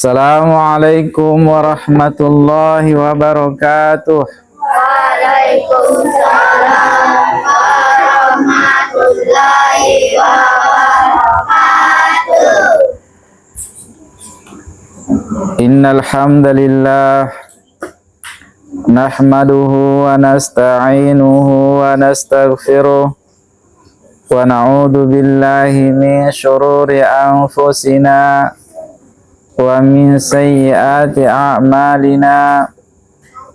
Assalamualaikum warahmatullahi wabarakatuh. Waalaikumsalam warahmatullahi wabarakatuh. Innal hamdalillah nahmaduhu wa nasta'inuhu wa nastaghfiruh wa na'udzu billahi min syururi anfusina wa min sayyiati a'malina.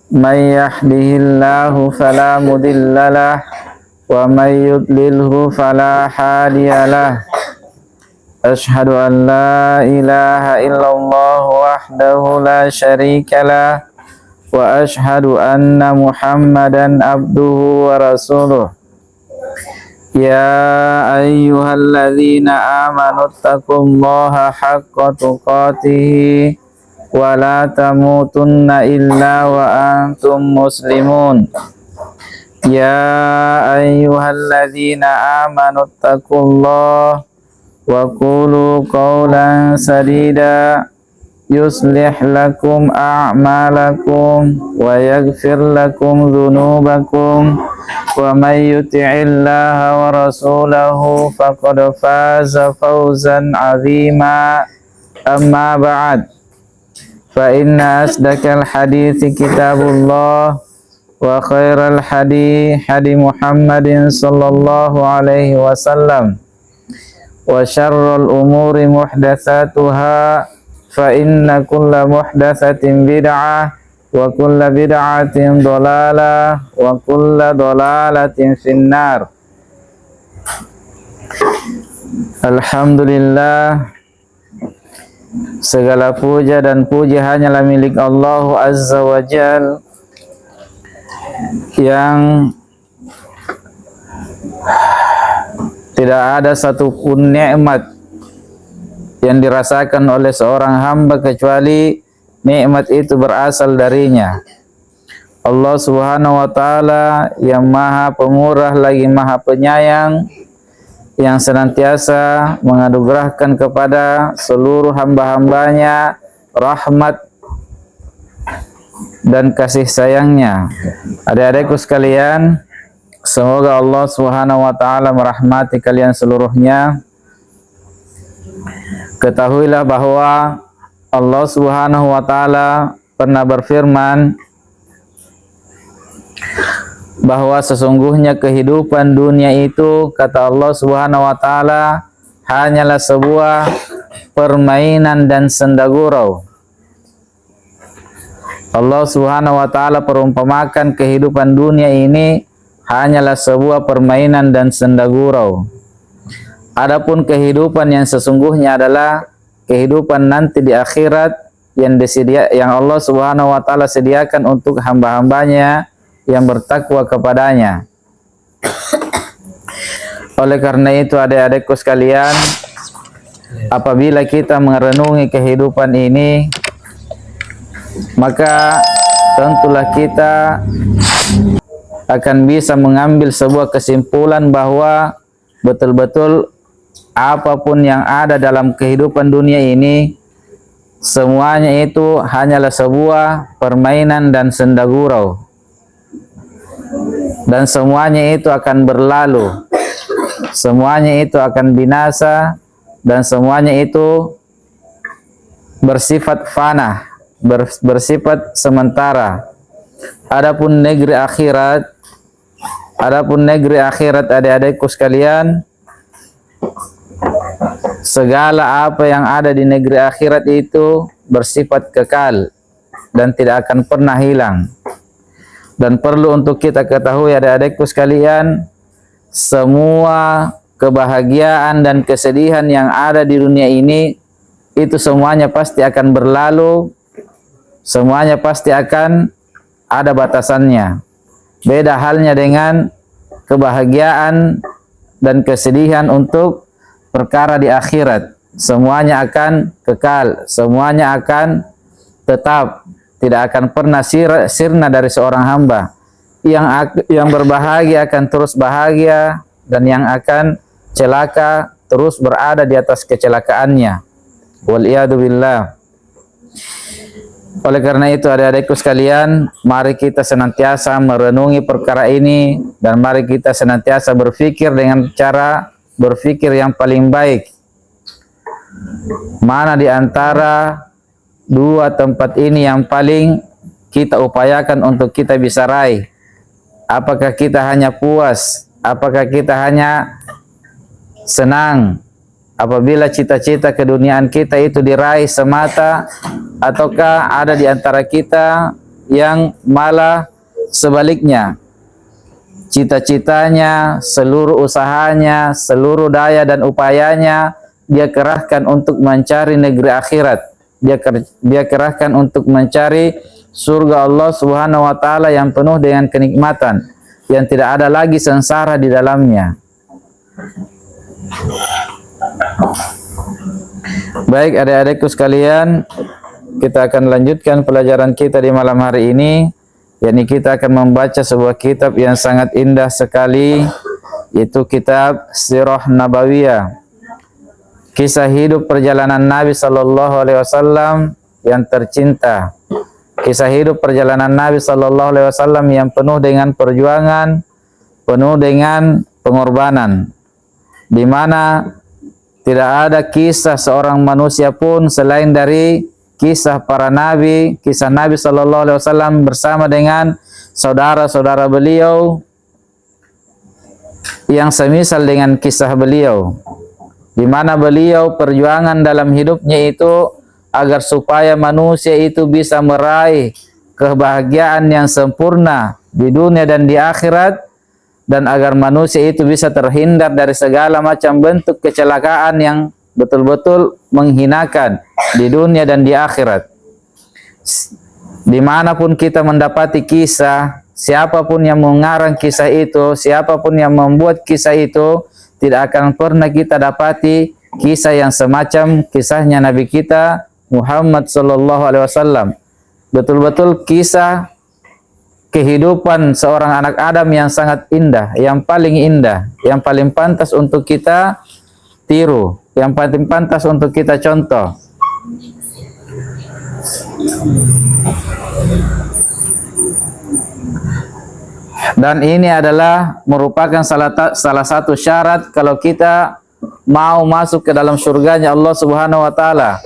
May yahdihillahu fala mudhillalah wa may yudlilhu fala hadiyalah. Asyhadu an la ilaha illallah wahdahu la syarikalah wa asyhadu anna Muhammadan abduhu wa rasuluh. Ya ayyuhalladzina amanu taqullaha haqqa tuqatih wa la tamutunna illa wa antum muslimun. Ya ayyuhalladzina amanu taqullaha wa qulu qawlan sadida yuslih lakum a'malakum wa yaghfir lakum dhunubakum wa may yuti'illaha wa rasulahu faqad faza fawzan 'azima. Amma ba'd, fa inna asdaqal hadithi kitabullah wa khairal hadi Muhammadin sallallahu alaihi wasallam wa syarrul umuri muhdatsatuha fa inna kulla muhdatsatin bid'ah wa kulla bid'atin dhalalah wa kulla dhalalatin finnar. Alhamdulillah, segala puja dan puji hanyalah milik Allah Azza wa Jal yang tidak ada satupun nikmat yang dirasakan oleh seorang hamba kecuali nikmat itu berasal darinya. Allah Subhanahu wa taala yang Maha Pemurah lagi Maha Penyayang, yang senantiasa menganugerahkan kepada seluruh hamba-hambanya rahmat dan kasih sayangnya. Adik-adikku sekalian, semoga Allah Subhanahu wa taala merahmati kalian seluruhnya. Ketahuilah bahwa Allah Subhanahu wa taala pernah berfirman bahwa sesungguhnya kehidupan dunia itu, kata Allah Subhanahu wa taala, hanyalah sebuah permainan dan senda gurau. Allah Subhanahu wa taala perumpamakan kehidupan dunia ini hanyalah sebuah permainan dan senda gurau. Adapun kehidupan yang sesungguhnya adalah kehidupan nanti di akhirat yang Allah Subhanahu wa taala sediakan untuk hamba-hambanya yang bertakwa kepadanya. Oleh karena itu, adik-adikku sekalian, apabila kita merenungi kehidupan ini, maka tentulah kita akan bisa mengambil sebuah kesimpulan bahwa betul-betul apapun yang ada dalam kehidupan dunia ini, semuanya itu hanyalah sebuah permainan dan senda gurau. Dan semuanya itu akan berlalu. Semuanya itu akan binasa. Dan semuanya itu bersifat fana, bersifat sementara. Adapun negeri akhirat adik-adikku sekalian, segala apa yang ada di negeri akhirat itu bersifat kekal dan tidak akan pernah hilang. Dan perlu untuk kita ketahui adik-adikku sekalian, semua kebahagiaan dan kesedihan yang ada di dunia ini itu semuanya pasti akan berlalu, semuanya pasti akan ada batasannya. Beda halnya dengan kebahagiaan dan kesedihan untuk perkara di akhirat. Semuanya akan kekal, semuanya akan tetap, tidak akan pernah sirna dari seorang hamba. Yang berbahagia akan terus bahagia, dan yang akan celaka terus berada di atas kecelakaannya. Waliyadu billah. Oleh karena itu adik-adikku sekalian, mari kita senantiasa merenungi perkara ini dan mari kita senantiasa berpikir dengan cara berpikir yang paling baik. Mana di antara dua tempat ini yang paling kita upayakan untuk kita bisa raih? Apakah kita hanya puas? Apakah kita hanya senang apabila cita-cita keduniaan kita itu diraih semata, ataukah ada di antara kita yang malah sebaliknya, cita-citanya, seluruh usahanya, seluruh daya dan upayanya dia kerahkan untuk mencari negeri akhirat, dia kerahkan untuk mencari surga Allah Subhanahu wa taala yang penuh dengan kenikmatan, yang tidak ada lagi sengsara di dalamnya. Baik adik-adikku sekalian, kita akan lanjutkan pelajaran kita di malam hari ini, yakni kita akan membaca sebuah kitab yang sangat indah sekali, yaitu kitab Sirah Nabawiyah, kisah hidup perjalanan Nabi Sallallahu Alaihi Wasallam yang tercinta, kisah hidup perjalanan Nabi Sallallahu Alaihi Wasallam yang penuh dengan perjuangan, penuh dengan pengorbanan, di mana tidak ada kisah seorang manusia pun selain dari kisah para nabi, kisah Nabi Sallallahu Alaihi Wasallam bersama dengan saudara-saudara beliau yang semisal dengan kisah beliau, di mana beliau perjuangan dalam hidupnya itu agar supaya manusia itu bisa meraih kebahagiaan yang sempurna di dunia dan di akhirat, dan agar manusia itu bisa terhindar dari segala macam bentuk kecelakaan yang betul-betul menghinakan di dunia dan di akhirat. Dimanapun kita mendapati kisah, siapapun yang mengarang kisah itu, siapapun yang membuat kisah itu, tidak akan pernah kita dapati kisah yang semacam kisahnya Nabi kita Muhammad Sallallahu Alaihi Wasallam. Betul-betul kisah kehidupan seorang anak Adam yang sangat indah, yang paling pantas untuk kita tiru, yang paling pantas untuk kita contoh. Dan ini adalah merupakan salah satu syarat kalau kita mau masuk ke dalam surganya Allah Subhanahu wa taala.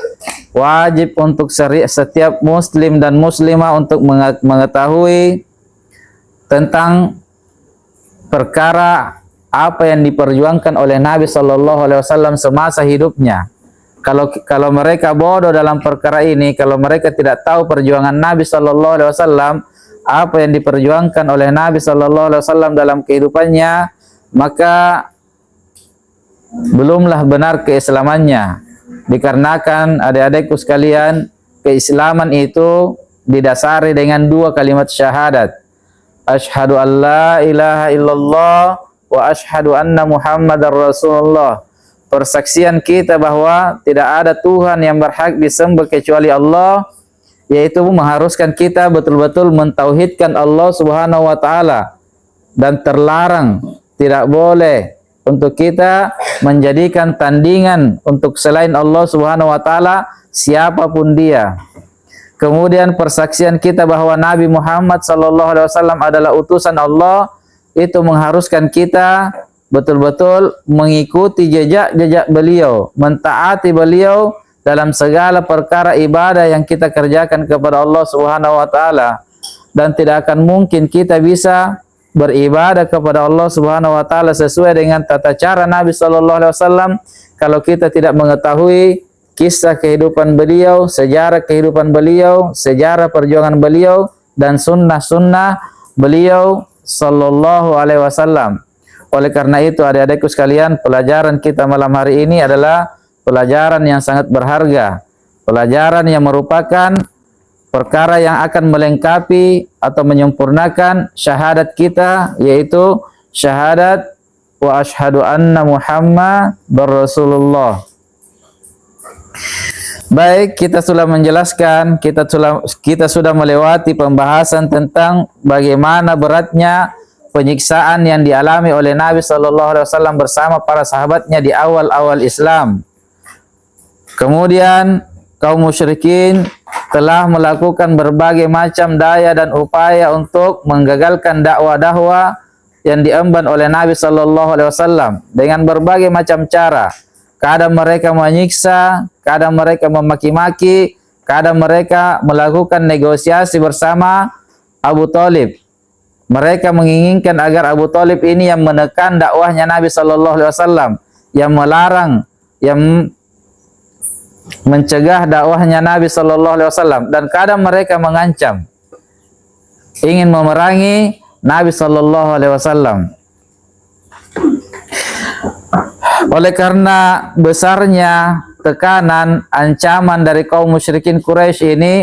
Wajib untuk setiap muslim dan muslimah untuk mengetahui tentang perkara apa yang diperjuangkan oleh Nabi Sallallahu Alaihi Wasallam semasa hidupnya. Kalau mereka bodoh dalam perkara ini, kalau mereka tidak tahu perjuangan Nabi Sallallahu Alaihi Wasallam, apa yang diperjuangkan oleh Nabi Sallallahu Alaihi Wasallam dalam kehidupannya, maka belumlah benar keislamannya. Dikarenakan adik-adikku sekalian, keislaman itu didasari dengan dua kalimat syahadat. Asyhadu an la ilaha illallah wa asyhadu anna Muhammadar Rasulullah. Persaksian kita bahwa tidak ada Tuhan yang berhak disembah kecuali Allah, yaitu mengharuskan kita betul-betul mentauhidkan Allah Subhanahu wa taala, dan terlarang, tidak boleh untuk kita menjadikan tandingan untuk selain Allah Subhanahu wa taala siapapun dia. Kemudian persaksian kita bahwa Nabi Muhammad Sallallahu Alaihi Wasallam adalah utusan Allah, itu mengharuskan kita betul-betul mengikuti jejak-jejak beliau, mentaati beliau dalam segala perkara ibadah yang kita kerjakan kepada Allah Subhanahu wa taala. Dan tidak akan mungkin kita bisa beribadah kepada Allah Subhanahu wa taala sesuai dengan tata cara Nabi Sallallahu Alaihi Wasallam kalau kita tidak mengetahui kisah kehidupan beliau, sejarah kehidupan beliau, sejarah perjuangan beliau, dan sunnah-sunnah beliau Sallallahu Alaihi Wasallam. Oleh karena itu adik-adikku sekalian, pelajaran kita malam hari ini adalah pelajaran yang sangat berharga, pelajaran yang merupakan perkara yang akan melengkapi atau menyempurnakan syahadat kita, yaitu syahadat wa asyhadu anna Muhammadar Rasulullah. Baik, kita sudah menjelaskan, kita sudah melewati pembahasan tentang bagaimana beratnya penyiksaan yang dialami oleh Nabi Sallallahu Alaihi Wasallam bersama para sahabatnya di awal-awal Islam. Kemudian kaum musyrikin telah melakukan berbagai macam daya dan upaya untuk menggagalkan dakwah-dakwah yang diemban oleh Nabi sallallahu alaihi wasallam dengan berbagai macam cara. Kadang mereka menyiksa, kadang mereka memaki-maki, kadang mereka melakukan negosiasi bersama Abu Thalib. Mereka menginginkan agar Abu Thalib ini yang menekan dakwahnya Nabi sallallahu alaihi wasallam, yang melarang, yang mencegah dakwahnya Nabi sallallahu alaihi wasallam, dan kadang mereka mengancam ingin memerangi Nabi sallallahu alaihi wasallam. Oleh karena besarnya tekanan, ancaman dari kaum musyrikin Quraisy ini,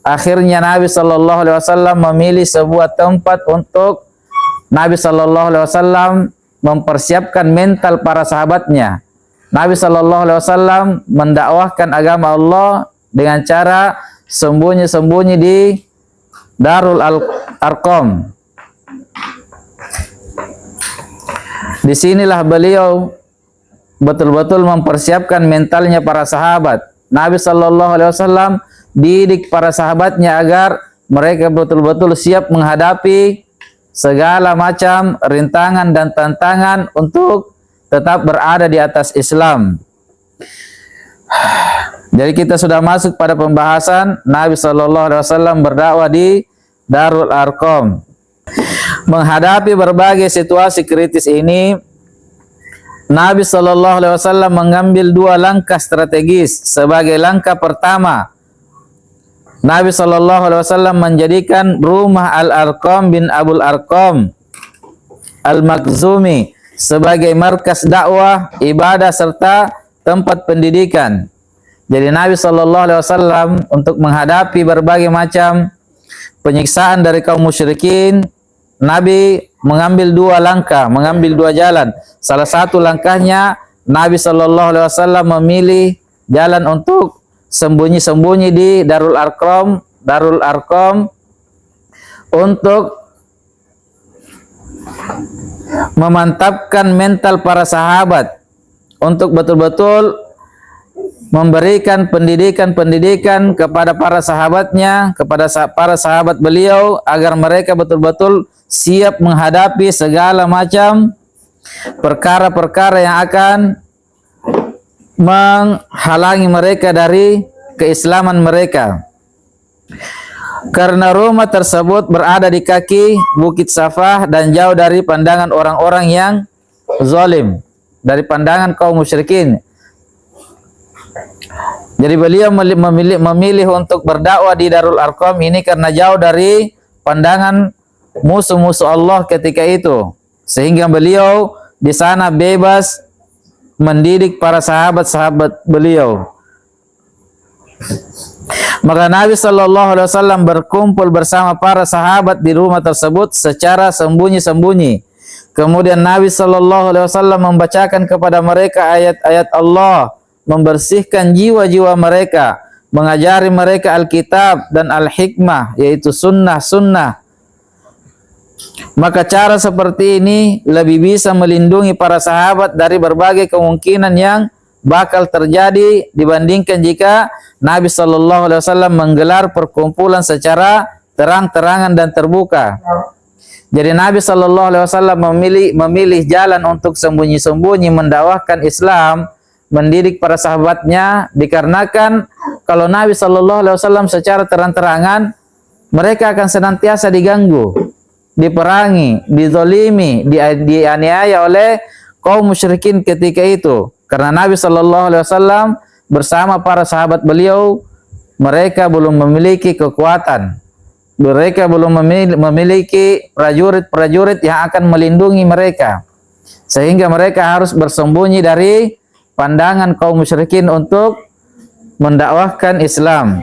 akhirnya Nabi sallallahu alaihi wasallam memilih sebuah tempat untuk Nabi sallallahu alaihi wasallam mempersiapkan mental para sahabatnya. Nabi sallallahu alaihi wasallam mendakwahkan agama Allah dengan cara sembunyi-sembunyi di Darul Arqam. Disinilah beliau betul-betul mempersiapkan mentalnya para sahabat. Nabi sallallahu alaihi wasallam didik para sahabatnya agar mereka betul-betul siap menghadapi segala macam rintangan dan tantangan untuk tetap berada di atas Islam. Jadi kita sudah masuk pada pembahasan Nabi sallallahu alaihi wasallam berdakwah di Darul Arqam. Menghadapi berbagai situasi kritis ini, Nabi sallallahu alaihi wasallam mengambil dua langkah strategis. Sebagai langkah pertama, Nabi sallallahu alaihi wasallam menjadikan rumah Al-Arqam bin Abul Arqam Al-Makhzumi sebagai markas dakwah, ibadah serta tempat pendidikan. Jadi Nabi sallallahu alaihi wasallam untuk menghadapi berbagai macam penyiksaan dari kaum musyrikin, Nabi mengambil dua langkah, mengambil dua jalan. Salah satu langkahnya, Nabi sallallahu alaihi wasallam memilih jalan untuk sembunyi-sembunyi di Darul Arqam untuk memantapkan mental para sahabat, untuk betul-betul memberikan pendidikan-pendidikan kepada para sahabatnya, kepada para sahabat beliau, agar mereka betul-betul siap menghadapi segala macam perkara-perkara yang akan menghalangi mereka dari keislaman mereka. Karena rumah tersebut berada di kaki Bukit Safah dan jauh dari pandangan orang-orang yang zalim, dari pandangan kaum musyrikin. Jadi beliau memilih untuk berdakwah di Darul Arqam ini karena jauh dari pandangan musuh-musuh Allah ketika itu, sehingga beliau di sana bebas mendidik para sahabat-sahabat beliau. Maka Nabi sallallahu alaihi wasallam berkumpul bersama para sahabat di rumah tersebut secara sembunyi-sembunyi. Kemudian Nabi sallallahu alaihi wasallam membacakan kepada mereka ayat-ayat Allah, membersihkan jiwa-jiwa mereka, mengajari mereka Alkitab dan Al-Hikmah, yaitu sunnah-sunnah. Maka cara seperti ini lebih bisa melindungi para sahabat dari berbagai kemungkinan yang bakal terjadi dibandingkan jika Nabi sallallahu alaihi wasallam menggelar perkumpulan secara terang-terangan dan terbuka. Jadi Nabi sallallahu alaihi wasallam memilih jalan untuk sembunyi-sembunyi mendakwahkan Islam, mendidik para sahabatnya, dikarenakan kalau Nabi sallallahu alaihi wasallam secara terang-terangan, mereka akan senantiasa diganggu, diperangi, dizalimi, dianiaya oleh kaum musyrikin ketika itu. Karena Nabi sallallahu alaihi wasallam bersama para sahabat beliau, mereka belum memiliki kekuatan, mereka belum memiliki prajurit-prajurit yang akan melindungi mereka, sehingga mereka harus bersembunyi dari pandangan kaum musyrikin untuk mendakwahkan Islam.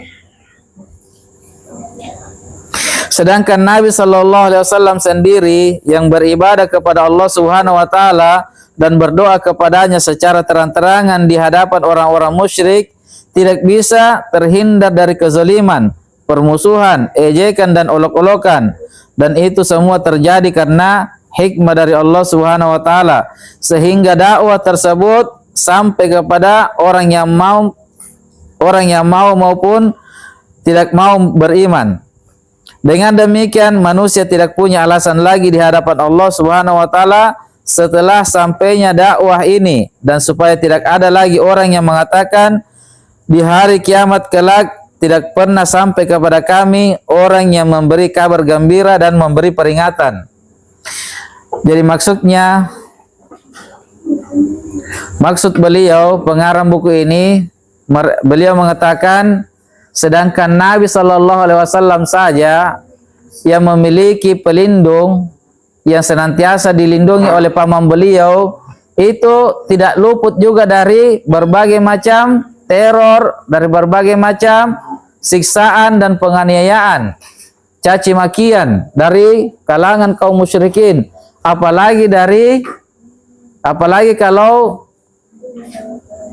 Sedangkan Nabi sallallahu alaihi wasallam sendiri yang beribadah kepada Allah Subhanahu wa taala dan berdoa kepadanya secara terang-terangan di hadapan orang-orang musyrik, tidak bisa terhindar dari kezaliman, permusuhan, ejekan dan olok-olokan, dan itu semua terjadi karena hikmah dari Allah Subhanahu wa taala, sehingga dakwah tersebut sampai kepada orang yang mau maupun tidak mau beriman. Dengan demikian manusia tidak punya alasan lagi di hadapan Allah Subhanahu wa taala setelah sampainya dakwah ini, dan supaya tidak ada lagi orang yang mengatakan di hari kiamat kelak tidak pernah sampai kepada kami orang yang memberi kabar gembira dan memberi peringatan. Jadi maksud beliau pengarang buku ini, beliau mengatakan sedangkan Nabi Shallallahu Alaihi Wasallam saja yang memiliki pelindung yang senantiasa dilindungi oleh paman beliau, itu tidak luput juga dari berbagai macam teror, dari berbagai macam siksaan dan penganiayaan, caci makian dari kalangan kaum musyrikin, apalagi kalau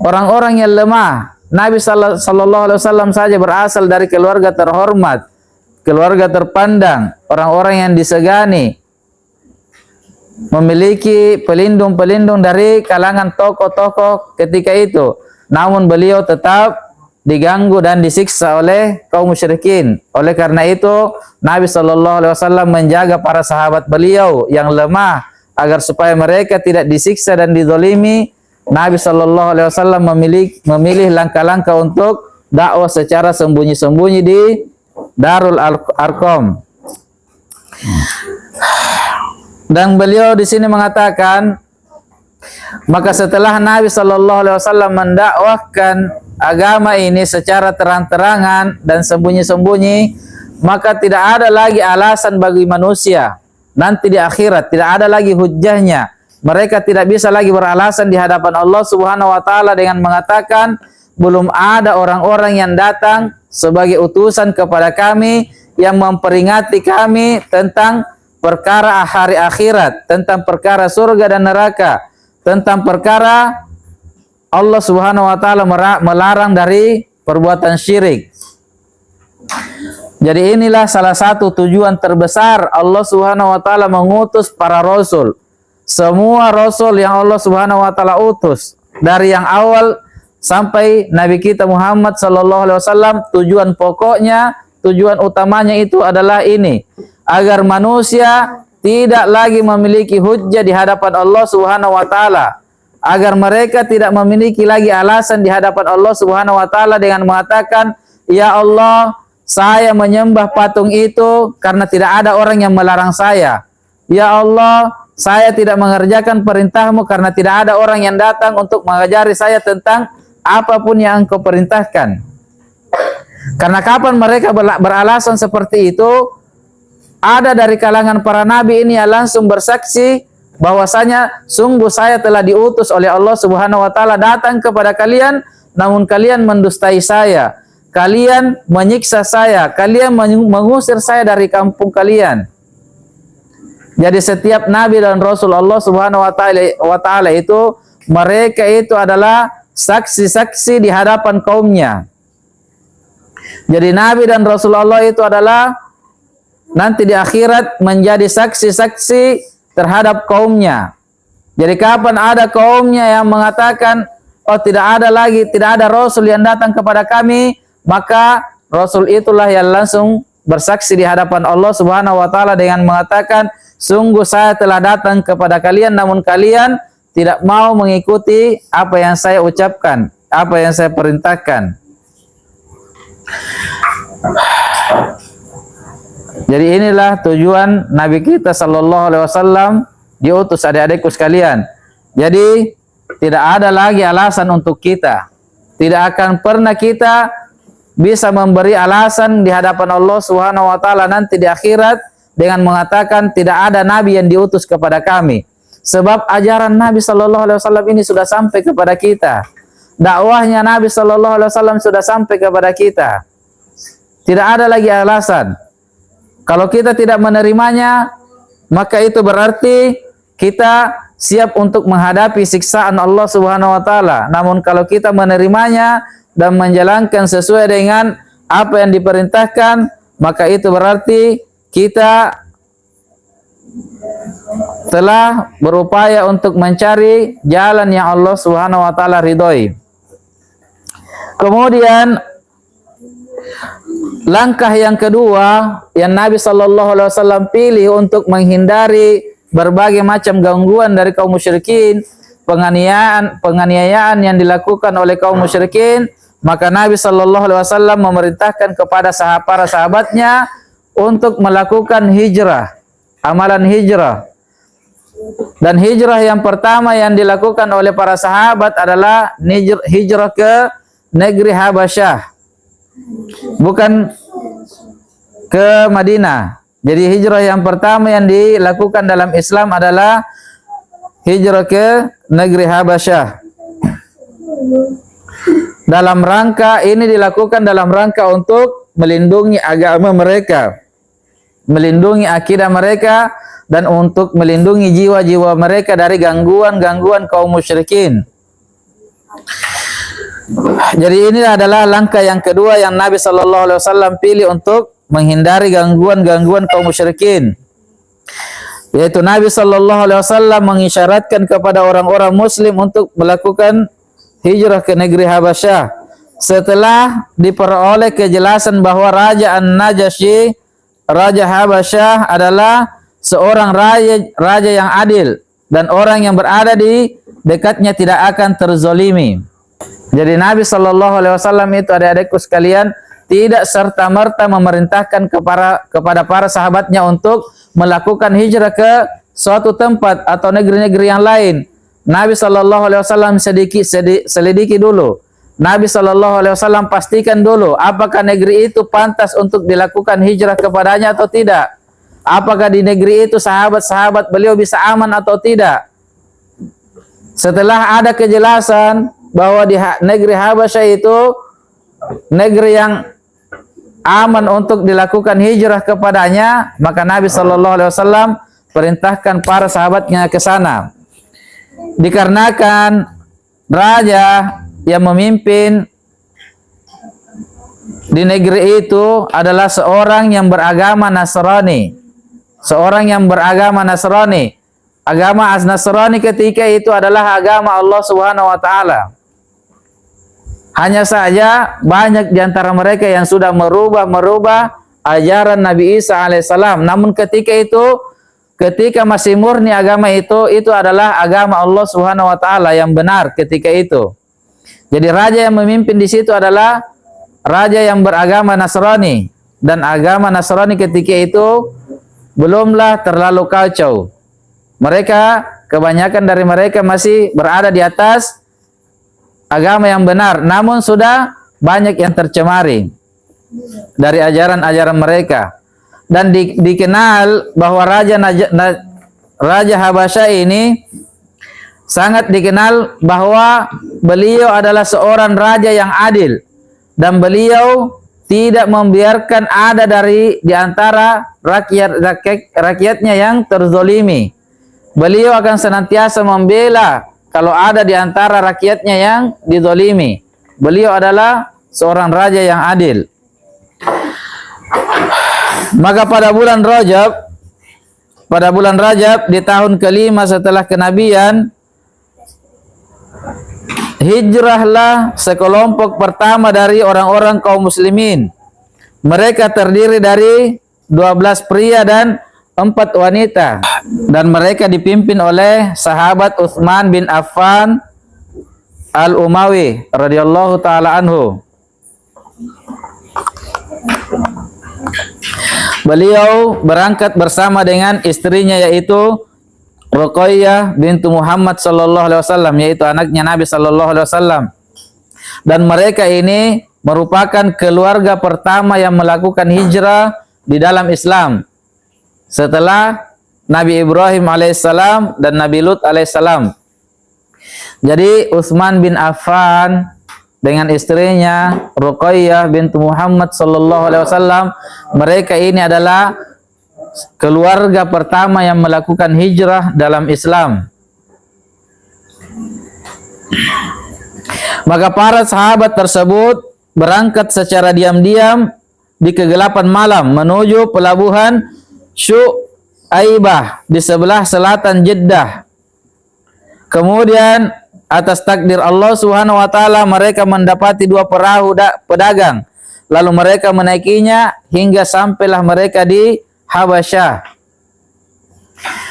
orang-orang yang lemah. Nabi Sallallahu Alaihi Wasallam saja berasal dari keluarga terhormat, keluarga terpandang, orang-orang yang disegani, memiliki pelindung-pelindung dari kalangan tokoh-tokoh ketika itu. Namun beliau tetap diganggu dan disiksa oleh kaum musyrikin. Oleh karena itu Nabi Sallallahu Alaihi Wasallam menjaga para sahabat beliau yang lemah agar supaya mereka tidak disiksa dan dizalimi. Nabi Shallallahu Alaihi Wasallam memilih langkah-langkah untuk dakwah secara sembunyi-sembunyi di Darul Arqam. Dan beliau di sini mengatakan, maka setelah Nabi Shallallahu Alaihi Wasallam mendakwahkan agama ini secara terang-terangan dan sembunyi-sembunyi, maka tidak ada lagi alasan bagi manusia nanti di akhirat, tidak ada lagi hujjahnya. Mereka tidak bisa lagi beralasan di hadapan Allah Subhanahu wa taala dengan mengatakan belum ada orang-orang yang datang sebagai utusan kepada kami yang memperingati kami tentang perkara hari akhirat, tentang perkara surga dan neraka, tentang perkara Allah Subhanahu wa taala melarang dari perbuatan syirik. Jadi inilah salah satu tujuan terbesar Allah Subhanahu wa taala mengutus para rasul. Semua rasul yang Allah Subhanahu wa taala utus dari yang awal sampai Nabi kita Muhammad sallallahu alaihi wasallam, tujuan pokoknya, tujuan utamanya itu adalah ini, agar manusia tidak lagi memiliki hujjah di hadapan Allah Subhanahu wa taala, agar mereka tidak memiliki lagi alasan di hadapan Allah Subhanahu wa taala dengan mengatakan, "Ya Allah, saya menyembah patung itu karena tidak ada orang yang melarang saya. Ya Allah, saya tidak mengerjakan perintahmu karena tidak ada orang yang datang untuk mengajari saya tentang apapun yang engkau perintahkan." Karena kapan mereka beralasan seperti itu, ada dari kalangan para nabi ini yang langsung bersaksi bahwasanya sungguh saya telah diutus oleh Allah Subhanahu wa taala datang kepada kalian, namun kalian mendustai saya, kalian menyiksa saya, kalian mengusir saya dari kampung kalian. Jadi setiap nabi dan rasul Allah Subhanahu wa taala itu, mereka itu adalah saksi-saksi di hadapan kaumnya. Jadi nabi dan rasul Allah itu adalah nanti di akhirat menjadi saksi-saksi terhadap kaumnya. Jadi kapan ada kaumnya yang mengatakan, "Oh, tidak ada rasul yang datang kepada kami," maka rasul itulah yang langsung bersaksi di hadapan Allah Subhanahu wa taala dengan mengatakan, "Sungguh saya telah datang kepada kalian, namun kalian tidak mau mengikuti apa yang saya ucapkan, apa yang saya perintahkan." Jadi inilah tujuan Nabi kita Sallallahu Alaihi Wasallam diutus, adik-adikku sekalian. Jadi tidak ada lagi alasan untuk kita. Tidak akan pernah kita bisa memberi alasan di hadapan Allah Subhanahu wa taala nanti di akhirat dengan mengatakan tidak ada nabi yang diutus kepada kami. Sebab ajaran Nabi Sallallahu Alaihi Wasallam ini sudah sampai kepada kita. Dakwahnya Nabi Sallallahu Alaihi Wasallam sudah sampai kepada kita. Tidak ada lagi alasan. Kalau kita tidak menerimanya, maka itu berarti kita siap untuk menghadapi siksaan Allah Subhanahu wa taala. Namun kalau kita menerimanya dan menjalankan sesuai dengan apa yang diperintahkan, maka itu berarti kita telah berupaya untuk mencari jalan yang Allah Subhanahu wa taala ridhoi. Kemudian Langkah yang kedua yang Nabi Shallallahu Alaihi Wasallam pilih untuk menghindari berbagai macam gangguan dari kaum musyrikin, penganiayaan yang dilakukan oleh kaum musyrikin, maka Nabi Shallallahu Alaihi Wasallam memerintahkan kepada para sahabatnya untuk melakukan hijrah, amalan hijrah. Dan hijrah yang pertama yang dilakukan oleh para sahabat adalah hijrah ke negeri Habasyah, bukan ke Madinah. Jadi hijrah yang pertama yang dilakukan dalam Islam adalah hijrah ke negeri Habasyah. Dalam rangka ini dilakukan dalam rangka untuk melindungi agama mereka, melindungi akidah mereka, dan untuk melindungi jiwa-jiwa mereka dari gangguan-gangguan kaum musyrikin. Jadi ini adalah langkah yang kedua yang Nabi Shallallahu Alaihi Wasallam pilih untuk menghindari gangguan-gangguan kaum musyrikin. Yaitu Nabi Shallallahu Alaihi Wasallam mengisyaratkan kepada orang-orang Muslim untuk melakukan hijrah ke negeri Habasyah setelah diperoleh kejelasan bahwa Raja An-Najasyi, Raja Habasyah adalah seorang raja yang adil dan orang yang berada di dekatnya tidak akan terzolimi. Jadi Nabi Shallallahu Alaihi Wasallam itu, adik-adikku sekalian, tidak serta-merta memerintahkan kepada para sahabatnya untuk melakukan hijrah ke suatu tempat atau negeri-negeri yang lain. Nabi Shallallahu Alaihi Wasallam selidiki dulu. Nabi Shallallahu Alaihi Wasallam pastikan dulu apakah negeri itu pantas untuk dilakukan hijrah kepadanya atau tidak. Apakah di negeri itu sahabat-sahabat beliau bisa aman atau tidak? Setelah ada kejelasan bahwa di negeri Habasyah itu negeri yang aman untuk dilakukan hijrah kepadanya, maka Nabi Shallallahu Alaihi Wasallam perintahkan para sahabatnya ke sana. Dikarenakan raja yang memimpin di negeri itu adalah seorang yang beragama Nasrani. Seorang yang beragama Nasrani. Agama Nasrani ketika itu adalah agama Allah Subhanahu wa taala. Hanya saja banyak di antara mereka yang sudah merubah ajaran Nabi Isa alaihissalam. Namun ketika masih murni agama itu adalah agama Allah Subhanahu wa taala yang benar ketika itu. Jadi raja yang memimpin di situ adalah raja yang beragama Nasrani, dan agama Nasrani ketika itu belumlah terlalu kacau. Kebanyakan dari mereka masih berada di atas agama yang benar, namun sudah banyak yang tercemari dari ajaran-ajaran mereka. Dan dikenal bahwa Raja Habasyah ini sangat dikenal bahwa beliau adalah seorang raja yang adil, dan beliau tidak membiarkan ada di antara rakyatnya yang terzolimi. Beliau akan senantiasa membela kalau ada di antara rakyatnya yang dizolimi. Beliau adalah seorang raja yang adil. Maka pada bulan Rajab di tahun kelima setelah kenabian, hijrahlah sekelompok pertama dari orang-orang kaum muslimin. Mereka terdiri dari 12 pria dan 4 wanita, dan mereka dipimpin oleh sahabat Utsman bin Affan Al-Umawi radhiyallahu taala anhu. Beliau berangkat bersama dengan istrinya, yaitu Ruqayyah bintu Muhammad sallallahu alaihi wasallam, yaitu anaknya Nabi sallallahu alaihi wasallam. Dan mereka ini merupakan keluarga pertama yang melakukan hijrah di dalam Islam setelah Nabi Ibrahim alaihissalam dan Nabi Lut alaihissalam. Jadi Utsman bin Affan dengan istrinya Ruqayyah bintu Muhammad sallallahu alaihi wasallam, mereka ini adalah keluarga pertama yang melakukan hijrah dalam Islam. Maka para sahabat tersebut berangkat secara diam-diam di kegelapan malam menuju pelabuhan Syu'aibah di sebelah selatan Jeddah. Kemudian atas takdir Allah Subhanahu wa taala mereka mendapati 2 perahu pedagang lalu mereka menaikinya hingga sampailah mereka di Habasyah.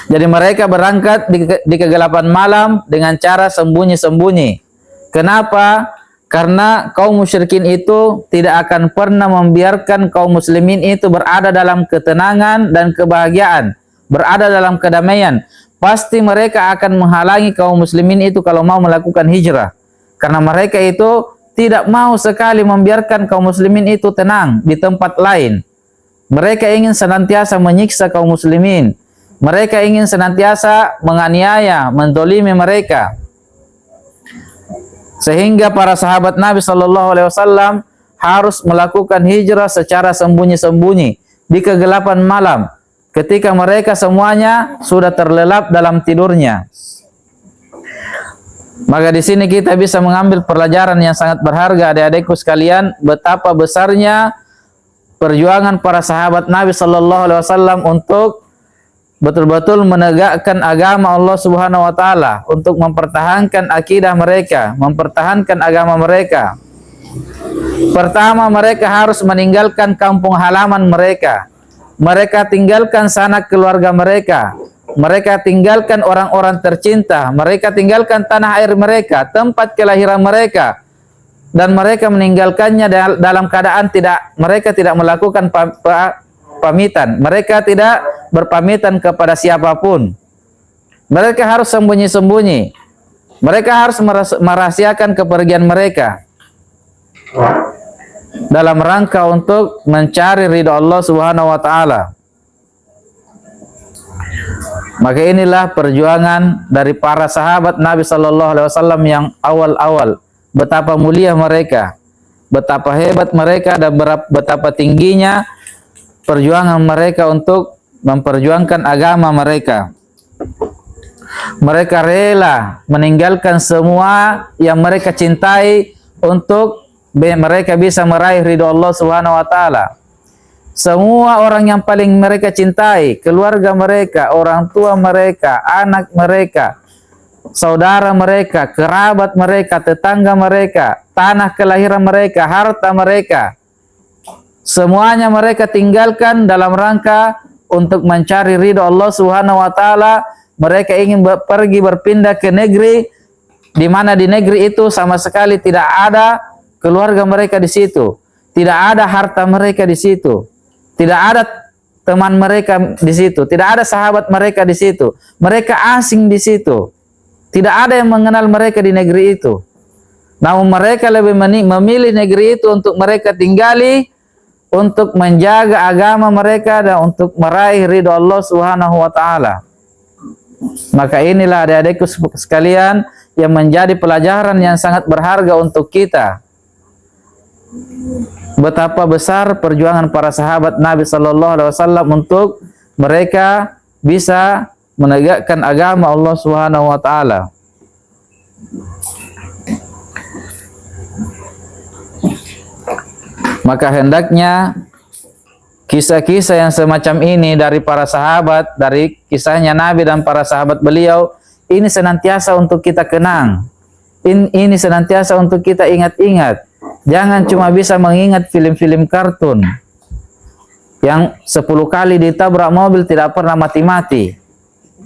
Jadi mereka berangkat di kegelapan malam dengan cara sembunyi-sembunyi. Kenapa? Karena kaum musyrikin itu tidak akan pernah membiarkan kaum muslimin itu berada dalam ketenangan dan kebahagiaan, berada dalam kedamaian. Pasti mereka akan menghalangi kaum muslimin itu kalau mau melakukan hijrah. Karena mereka itu tidak mau sekali membiarkan kaum muslimin itu tenang di tempat lain. Mereka ingin senantiasa menyiksa kaum muslimin. Mereka ingin senantiasa menganiaya, mendolimi mereka. Sehingga para sahabat Nabi Shallallahu Alaihi Wasallam harus melakukan hijrah secara sembunyi-sembunyi di kegelapan malam, ketika mereka semuanya sudah terlelap dalam tidurnya. Maka di sini kita bisa mengambil pelajaran yang sangat berharga, adik-adikku sekalian, betapa besarnya perjuangan para sahabat Nabi Shallallahu Alaihi Wasallam untuk betul-betul menegakkan agama Allah Subhanahu wa taala, untuk mempertahankan akidah mereka, mempertahankan agama mereka. Pertama, mereka harus meninggalkan kampung halaman mereka. Mereka tinggalkan sanak keluarga mereka. Mereka tinggalkan orang-orang tercinta. Mereka tinggalkan tanah air mereka, tempat kelahiran mereka. Dan mereka meninggalkannya dalam keadaan mereka tidak melakukan pamitan. Mereka tidak berpamitan kepada siapapun. Mereka harus sembunyi-sembunyi. Mereka harus merahasiakan kepergian mereka dalam rangka untuk mencari ridha Allah Subhanahu wa taala. Maka inilah perjuangan dari para sahabat Nabi Sallallahu Alaihi Wasallam yang awal-awal. Betapa mulia mereka, betapa hebat mereka, dan betapa tingginya perjuangan mereka untuk memperjuangkan agama mereka. Mereka rela meninggalkan semua yang mereka cintai untuk mereka bisa meraih ridho Allah Subhanahu wa taala. Semua orang yang paling mereka cintai, keluarga mereka, orang tua mereka, anak mereka, saudara mereka, kerabat mereka, tetangga mereka, tanah kelahiran mereka, harta mereka, semuanya mereka tinggalkan dalam rangka untuk mencari ridho Allah Subhanahu wa taala. Mereka ingin pergi berpindah ke negeri di mana di negeri itu sama sekali tidak ada keluarga mereka di situ, tidak ada harta mereka di situ, tidak ada teman mereka di situ, tidak ada sahabat mereka di situ. Mereka asing di situ. Tidak ada yang mengenal mereka di negeri itu. Namun mereka lebih memilih negeri itu untuk mereka tinggali, untuk menjaga agama mereka dan untuk meraih ridho Allah Subhanahu wa taala. Maka inilah adik-adikku sekalian yang menjadi pelajaran yang sangat berharga untuk kita. Betapa besar perjuangan para sahabat Nabi Sallallahu Alaihi Wasallam untuk mereka bisa menegakkan agama Allah Subhanahu wa taala. Maka hendaknya kisah-kisah yang semacam ini dari para sahabat, dari kisahnya Nabi dan para sahabat beliau, ini senantiasa untuk kita kenang. Ini senantiasa untuk kita ingat-ingat. Jangan cuma bisa mengingat film-film kartun yang 10 kali ditabrak mobil tidak pernah mati-mati.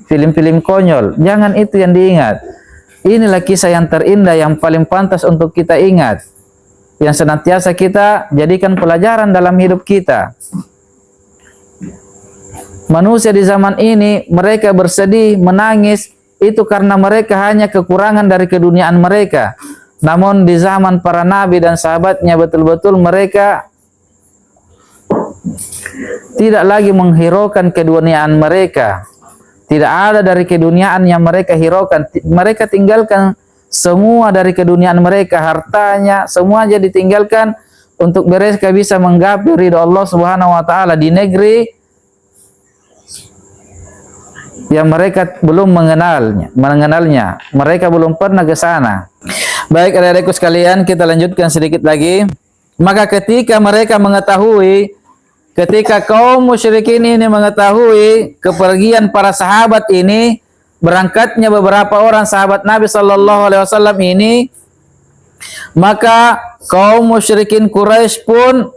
Film-film konyol, jangan itu yang diingat. Inilah kisah yang terindah, yang paling pantas untuk kita ingat, yang senantiasa kita jadikan pelajaran dalam hidup kita. Manusia di zaman ini, mereka bersedih, menangis, itu karena mereka hanya kekurangan dari keduniaan mereka. Namun di zaman para nabi dan sahabatnya, betul-betul mereka tidak lagi menghiraukan keduniaan mereka. Tidak ada dari keduniaan yang mereka hiraukan. Mereka tinggalkan semua dari keduniaan mereka, hartanya, semua jadi tinggalkan untuk mereka bisa menggapai ridho Allah Subhanahu wa taala di negeri yang mereka belum mengenalnya. Mereka belum pernah ke sana. Baik adik-adikku sekalian, kita lanjutkan sedikit lagi. Maka ketika mereka mengetahui, ketika kaum musyrikin ini mengetahui kepergian para sahabat ini, berangkatnya beberapa orang sahabat Nabi Sallallahu Alaihi Wasallam ini, maka kaum musyrikin Quraisy pun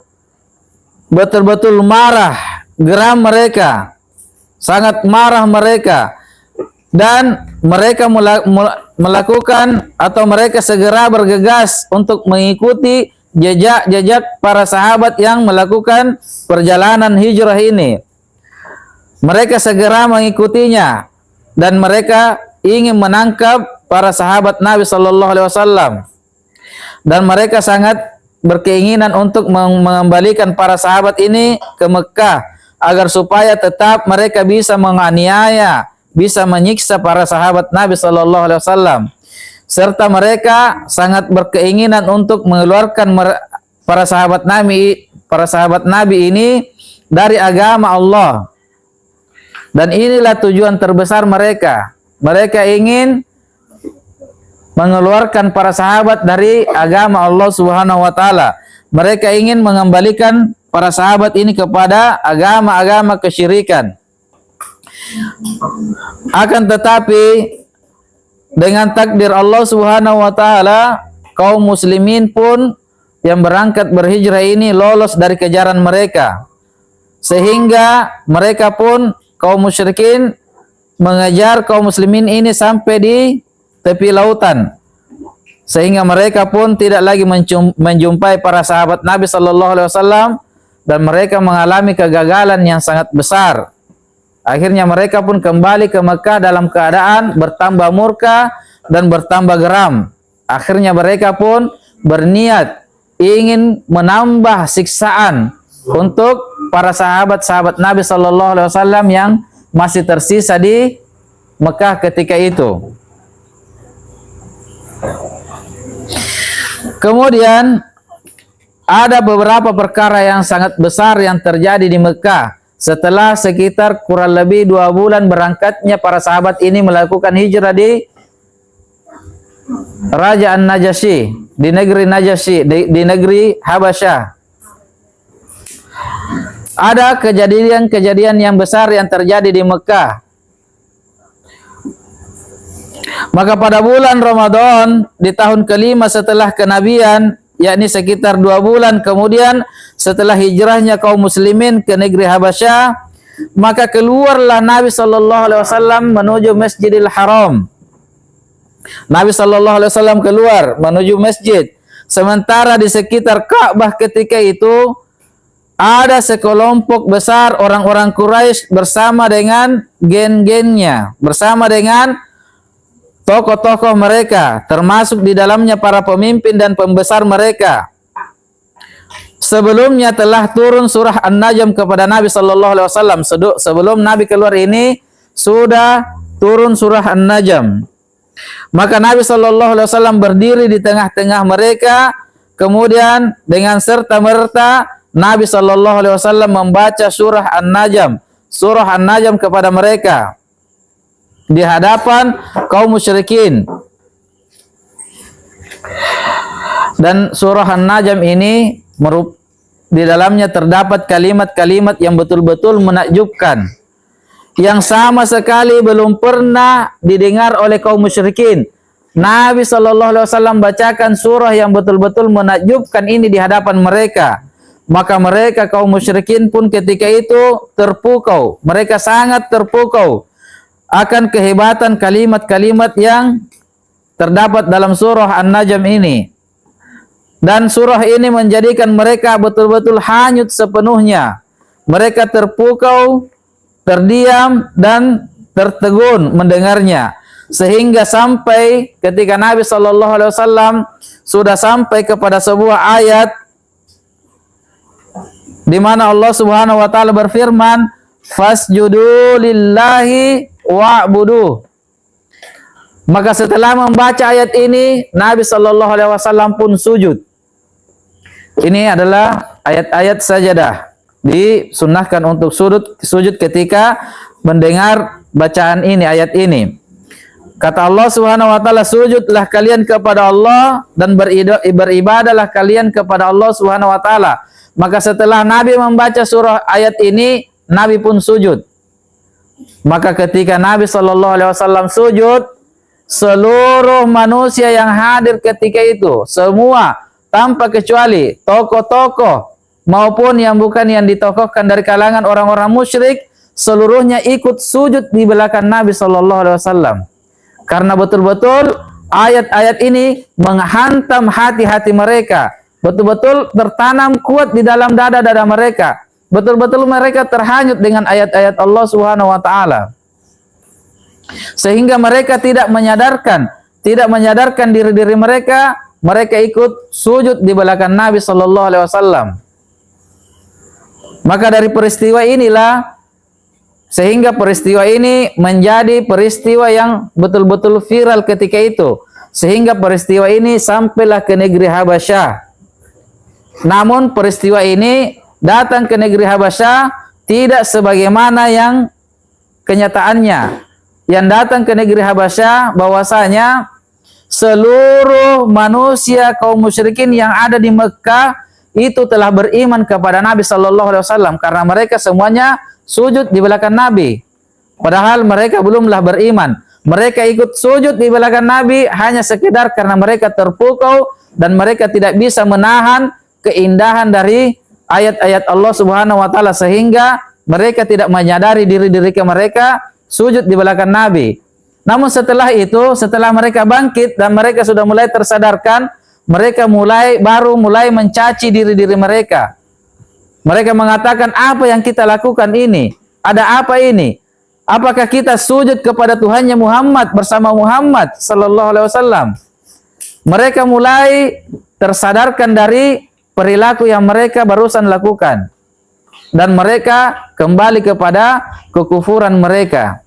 betul-betul marah, geram mereka, sangat marah mereka, dan mereka melakukan atau mereka segera bergegas untuk mengikuti jejak-jejak para sahabat yang melakukan perjalanan hijrah ini. Mereka segera mengikutinya dan mereka ingin menangkap para sahabat Nabi Sallallahu Alaihi Wasallam, dan mereka sangat berkeinginan untuk mengembalikan para sahabat ini ke Mekah agar supaya tetap mereka bisa menganiaya, bisa menyiksa para sahabat Nabi Sallallahu Alaihi Wasallam, serta mereka sangat berkeinginan untuk mengeluarkan para sahabat Nabi ini dari agama Allah. Dan inilah tujuan terbesar mereka. Mereka ingin mengeluarkan para sahabat dari agama Allah Subhanahu wa taala. Mereka ingin mengembalikan para sahabat ini kepada agama-agama kesyirikan. Akan tetapi dengan takdir Allah Subhanahu wa taala, kaum muslimin pun yang berangkat berhijrah ini lolos dari kejaran mereka. Sehingga mereka pun, kaum musyrikin, mengejar kaum muslimin ini sampai di tepi lautan. Sehingga mereka pun tidak lagi menjumpai para sahabat Nabi Sallallahu Alaihi Wasallam, dan mereka mengalami kegagalan yang sangat besar. Akhirnya mereka pun kembali ke Mekah dalam keadaan bertambah murka dan bertambah geram. Akhirnya mereka pun berniat ingin menambah siksaan untuk para sahabat-sahabat Nabi Sallallahu Alaihi Wasallam yang masih tersisa di Mekah ketika itu. Kemudian ada beberapa perkara yang sangat besar yang terjadi di Mekah setelah sekitar kurang lebih 2 bulan berangkatnya para sahabat ini melakukan hijrah di Raja An-Najasyi, di negeri Najasyi, di negeri Habasyah. Ada kejadian-kejadian yang besar yang terjadi di Mekah. Maka pada bulan Ramadan di tahun kelima setelah kenabian, yakni sekitar 2 bulan kemudian setelah hijrahnya kaum muslimin ke negeri Habasyah, maka keluarlah Nabi Sallallahu Alaihi Wasallam menuju Masjidil Haram. Nabi Sallallahu Alaihi Wasallam keluar menuju masjid, sementara di sekitar Ka'bah ketika itu ada sekelompok besar orang-orang Quraisy bersama dengan gen-gennya, bersama dengan tokoh-tokoh mereka, termasuk di dalamnya para pemimpin dan pembesar mereka. Sebelumnya telah turun surah An-Najm kepada Nabi Sallallahu Alaihi Wasallam. Sebelum Nabi keluar ini sudah turun surah An-Najm. Maka Nabi Sallallahu Alaihi Wasallam berdiri di tengah-tengah mereka. Kemudian dengan serta-merta Nabi Sallallahu Alaihi Wasallam membaca surah An-Najm kepada mereka di hadapan kaum musyrikin. Dan surah An-Najm ini di dalamnya terdapat kalimat-kalimat yang betul-betul menakjubkan, yang sama sekali belum pernah didengar oleh kaum musyrikin. Nabi Sallallahu Alaihi Wasallam bacakan surah yang betul-betul menakjubkan ini di hadapan mereka. Maka mereka kaum musyrikin pun ketika itu terpukau. Mereka sangat terpukau akan kehebatan kalimat-kalimat yang terdapat dalam surah An-Najm ini. Dan surah ini menjadikan mereka betul-betul hanyut sepenuhnya. Mereka terpukau, terdiam, dan tertegun mendengarnya. Sehingga sampai ketika Nabi Sallallahu Alaihi Wasallam sudah sampai kepada sebuah ayat di mana Allah Subhanahu wa taala berfirman, "Fasjudu lillahi wa'budu." Maka setelah membaca ayat ini, Nabi Sallallahu Alaihi Wasallam pun sujud. Ini adalah ayat-ayat sajadah. Disunnahkan untuk sujud ketika mendengar bacaan ini, ayat ini. Kata Allah Subhanahu wa taala, "Sujudlah kalian kepada Allah dan beribadahlah kalian kepada Allah Subhanahu wa taala." Maka setelah Nabi membaca surah ayat ini, Nabi pun sujud. Maka ketika Nabi Sallallahu Alaihi Wasallam sujud, seluruh manusia yang hadir ketika itu, semua tanpa kecuali, tokoh-tokoh maupun yang bukan yang ditokohkan dari kalangan orang-orang musyrik, seluruhnya ikut sujud di belakang Nabi sallallahu alaihi wasallam. Karena betul-betul ayat-ayat ini menghantam hati-hati mereka, betul-betul tertanam kuat di dalam dada-dada mereka. Betul-betul mereka terhanyut dengan ayat-ayat Allah Subhanahu wa taala. Sehingga mereka tidak menyadarkan diri-diri mereka, mereka ikut sujud di belakang Nabi sallallahu alaihi wasallam. Maka dari peristiwa inilah, sehingga peristiwa ini menjadi peristiwa yang betul-betul viral ketika itu. Sehingga peristiwa ini sampailah ke negeri Habasyah. Namun peristiwa ini datang ke negeri Habasyah tidak sebagaimana yang kenyataannya. Yang datang ke negeri Habasyah bahwasanya seluruh manusia kaum musyrikin yang ada di Mekah itu telah beriman kepada Nabi sallallahu alaihi wasallam karena mereka semuanya sujud di belakang Nabi. Padahal mereka belumlah beriman. Mereka ikut sujud di belakang Nabi hanya sekedar karena mereka terpukau dan mereka tidak bisa menahan keindahan dari ayat-ayat Allah Subhanahu wa taala sehingga mereka tidak menyadari diri-diri mereka sujud di belakang Nabi. Namun setelah itu, setelah mereka bangkit dan mereka sudah mulai tersadarkan, mereka baru mulai mencaci diri-diri mereka. Mereka mengatakan, apa yang kita lakukan ini? Ada apa ini? Apakah kita sujud kepada Tuhannya Muhammad bersama Muhammad sallallahu alaihi wasallam? Mereka mulai tersadarkan dari perilaku yang mereka barusan lakukan. Dan mereka kembali kepada kekufuran mereka.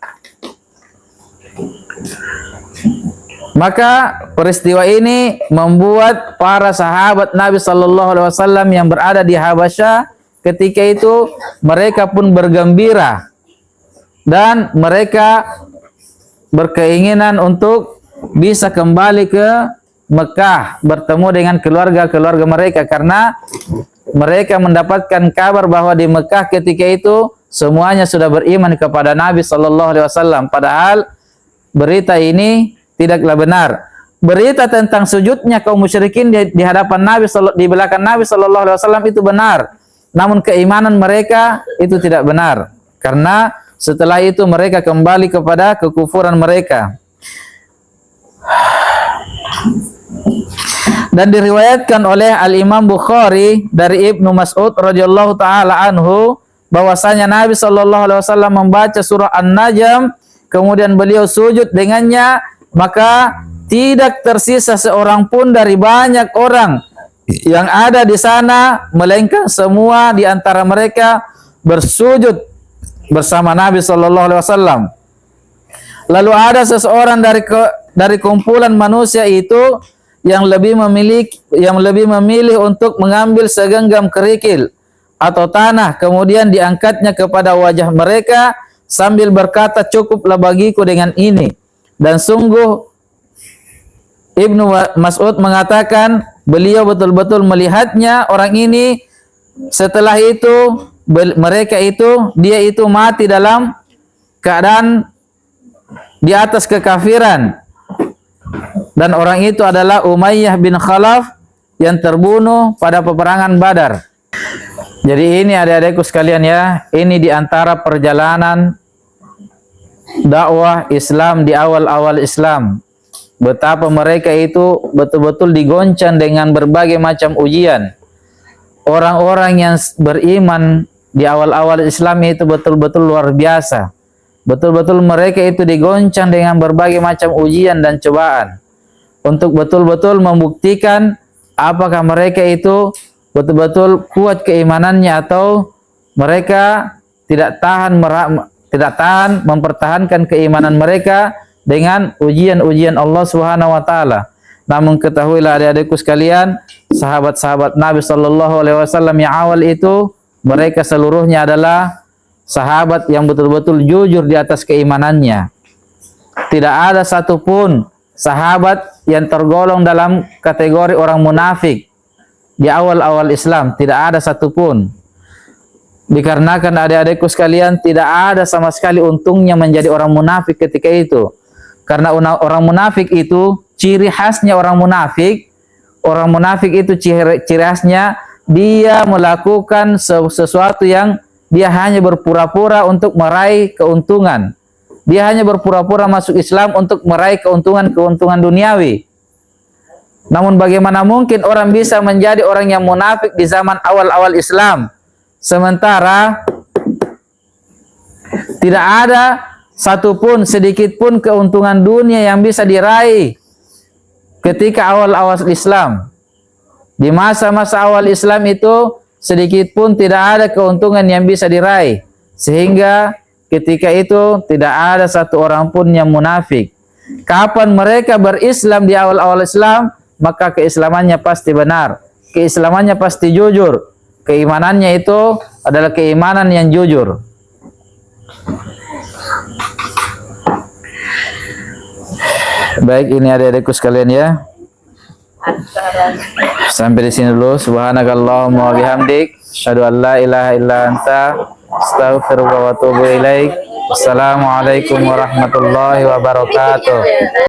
Maka peristiwa ini membuat para sahabat Nabi sallallahu alaihi wasallam yang berada di Habasyah ketika itu mereka pun bergembira dan mereka berkeinginan untuk bisa kembali ke Mekah bertemu dengan keluarga-keluarga mereka karena mereka mendapatkan kabar bahwa di Mekah ketika itu semuanya sudah beriman kepada Nabi sallallahu alaihi wasallam, padahal berita ini tidaklah benar. Berita tentang sujudnya kaum musyrikin di hadapan Nabi di belakang Nabi sallallahu alaihi wasallam itu benar. Namun keimanan mereka itu tidak benar. Karena setelah itu mereka kembali kepada kekufuran mereka. Dan diriwayatkan oleh Al-Imam Bukhari dari Ibnu Mas'ud radhiyallahu taala anhu bahwasanya Nabi sallallahu alaihi wasallam membaca surah An-Najm, kemudian beliau sujud dengannya, maka tidak tersisa seorang pun dari banyak orang yang ada di sana, melainkan semua di antara mereka bersujud bersama Nabi sallallahu alaihi wasallam. Lalu ada seseorang dari kumpulan manusia itu yang lebih memilih untuk mengambil segenggam kerikil atau tanah, kemudian diangkatnya kepada wajah mereka sambil berkata, cukuplah bagiku dengan ini. Dan sungguh Ibnu Mas'ud mengatakan beliau betul-betul melihatnya orang ini. Setelah itu dia itu mati dalam keadaan di atas kekafiran. Dan orang itu adalah Umayyah bin Khalaf yang terbunuh pada peperangan Badar. Jadi ini adik-adikku sekalian ya, ini di antara perjalanan dakwah Islam di awal-awal Islam. Betapa mereka itu betul-betul digoncang dengan berbagai macam ujian. Orang-orang yang beriman di awal-awal Islam itu betul-betul luar biasa. Betul-betul mereka itu digoncang dengan berbagai macam ujian dan cobaan. Untuk betul-betul membuktikan apakah mereka itu betul-betul kuat keimanannya atau mereka tidak tahan mempertahankan keimanan mereka dengan ujian-ujian Allah Subhanahu wa taala. Namun ketahuilah adik-adikku sekalian, sahabat-sahabat Nabi sallallahu alaihi wasallam yang awal itu mereka seluruhnya adalah sahabat yang betul-betul jujur di atas keimanannya. Tidak ada satupun sahabat yang tergolong dalam kategori orang munafik di awal-awal Islam, tidak ada satupun. Dikarenakan adik-adikku sekalian tidak ada sama sekali untungnya menjadi orang munafik ketika itu. Karena orang munafik itu ciri khasnya orang munafik itu ciri khasnya dia melakukan sesuatu yang dia hanya berpura-pura untuk meraih keuntungan. Dia hanya berpura-pura masuk Islam untuk meraih keuntungan duniawi. Namun bagaimana mungkin orang bisa menjadi orang yang munafik di zaman awal-awal Islam, sementara tidak ada satupun sedikit pun keuntungan dunia yang bisa diraih ketika awal-awal Islam. Di masa-masa awal Islam itu sedikit pun tidak ada keuntungan yang bisa diraih, sehingga ketika itu tidak ada satu orang pun yang munafik. Kapan mereka berislam di awal-awal Islam, maka keislamannya pasti benar, keislamannya pasti jujur, keimanannya itu adalah keimanan yang jujur. Baik, ini adik-adikku sekalian ya. Sampai di sini dulu. Subhanakallahumma wa bihamdik, asyhadu an la ilaha illa anta, astaghfiruka wa atubu ilaik. Assalamualaikum warahmatullahi wabarakatuh.